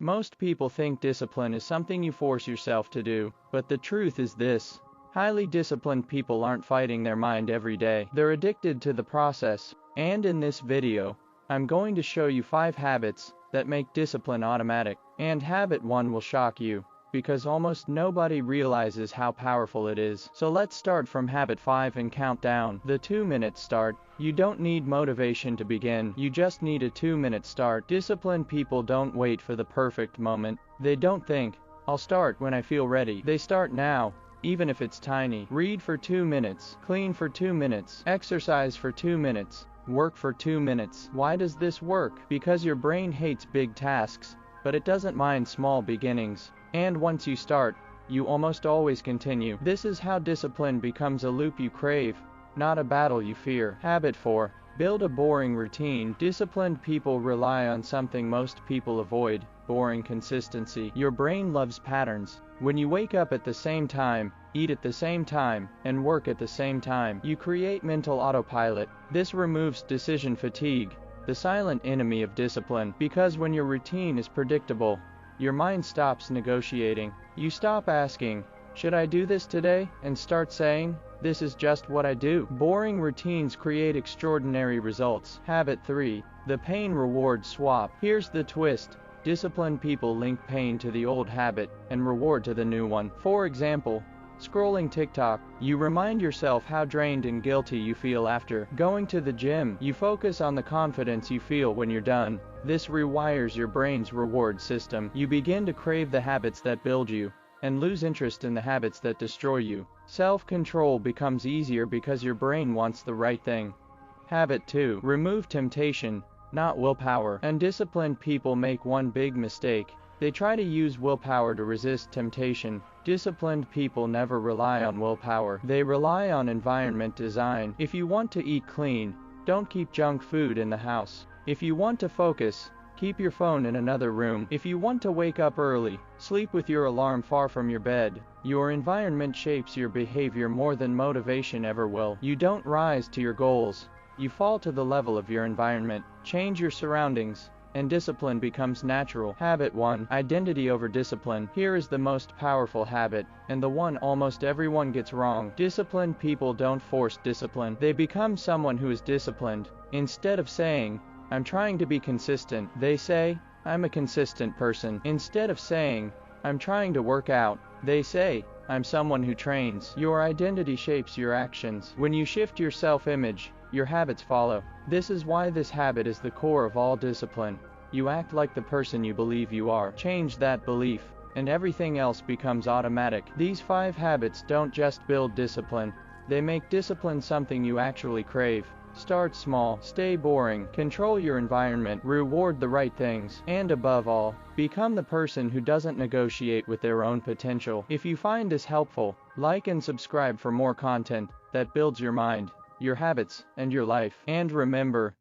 Most people think discipline is something you force yourself to do, but the truth is this. Highly disciplined people aren't fighting their mind every day. They're addicted to the process. And in this video, I'm going to show you 5 habits that make discipline automatic. And habit 1 will shock you, because almost nobody realizes how powerful it is. So let's start from habit 5 and count down. The 2-minute start. You don't need motivation to begin, you just need a 2-minute start. Disciplined people don't wait for the perfect moment. They don't think, I'll start when I feel ready. They start now, even if it's tiny. Read for 2 minutes, clean for 2 minutes, exercise for 2 minutes, work for 2 minutes. Why does this work? Because your brain hates big tasks, but it doesn't mind small beginnings. And once you start, you almost always continue. This is how discipline becomes a loop you crave, not a battle you fear. Habit 4. Build a boring routine. Disciplined people rely on something most people avoid: boring consistency. Your brain loves patterns. When you wake up at the same time, eat at the same time, and work at the same time, you create mental autopilot. This removes decision fatigue, the silent enemy of discipline, because when your routine is predictable, your mind stops negotiating. You stop asking, should I do this today? And start saying, this is just what I do. Boring routines create extraordinary results. Habit 3. The pain-reward swap. Here's the twist. Disciplined people link pain to the old habit, and reward to the new one. For example, scrolling TikTok, you remind yourself how drained and guilty you feel after. Going to the gym, you focus on the confidence you feel when you're done. This rewires your brain's reward system. You begin to crave the habits that build you, and lose interest in the habits that destroy you. Self-control becomes easier because your brain wants the right thing. Habit 2. Remove temptation, not willpower. Undisciplined people make one big mistake. They try to use willpower to resist temptation. Disciplined people never rely on willpower. They rely on environment design. If you want to eat clean, don't keep junk food in the house. If you want to focus, keep your phone in another room. If you want to wake up early, sleep with your alarm far from your bed. Your environment shapes your behavior more than motivation ever will. You don't rise to your goals. You fall to the level of your environment. Change your surroundings, and discipline becomes natural. Habit 1. Identity over discipline. Here is the most powerful habit, and the one almost everyone gets wrong. Disciplined people don't force discipline. They become someone who is disciplined. Instead of saying, I'm trying to be consistent, they say, I'm a consistent person. Instead of saying, I'm trying to work out, they say, I'm someone who trains. Your identity shapes your actions. When you shift your self-image, your habits follow. This is why this habit is the core of all discipline. You act like the person you believe you are. Change that belief, and everything else becomes automatic. These 5 habits don't just build discipline, they make discipline something you actually crave. Start small, stay boring, control your environment, reward the right things, and above all, become the person who doesn't negotiate with their own potential. If you find this helpful, like and subscribe for more content that builds your mind, your habits, and your life. And remember,